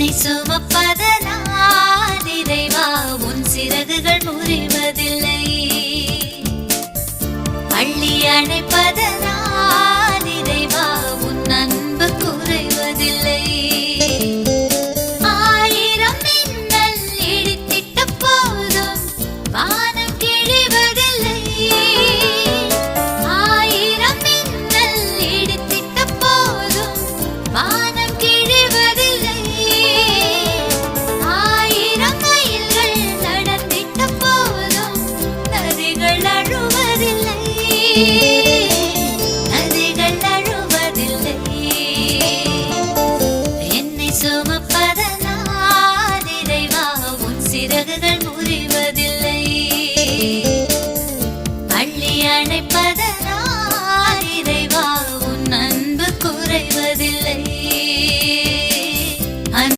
என்னை சுமப்பதனால் இறைவா உன் சிறகுகள் முறிவதில்லை. அள்ளி அணைப்பதனால் இறைவா உன் அன்பு குறைவதில்லை. ஆயிரம் மின்னல் இடித்திட்ட போதும் வானம் கிழிவதில்லை. ஆயிரம் மின்னல் இடித்திட்ட போதும் வானம் கிழிவதில்லை. ஆயிரம் மைல்கள் நடந்திட்ட போதும் நதிகள் அழுவதில்லை. நதிகள் அழுவதில்லை. என்னை சுமப்பதனால்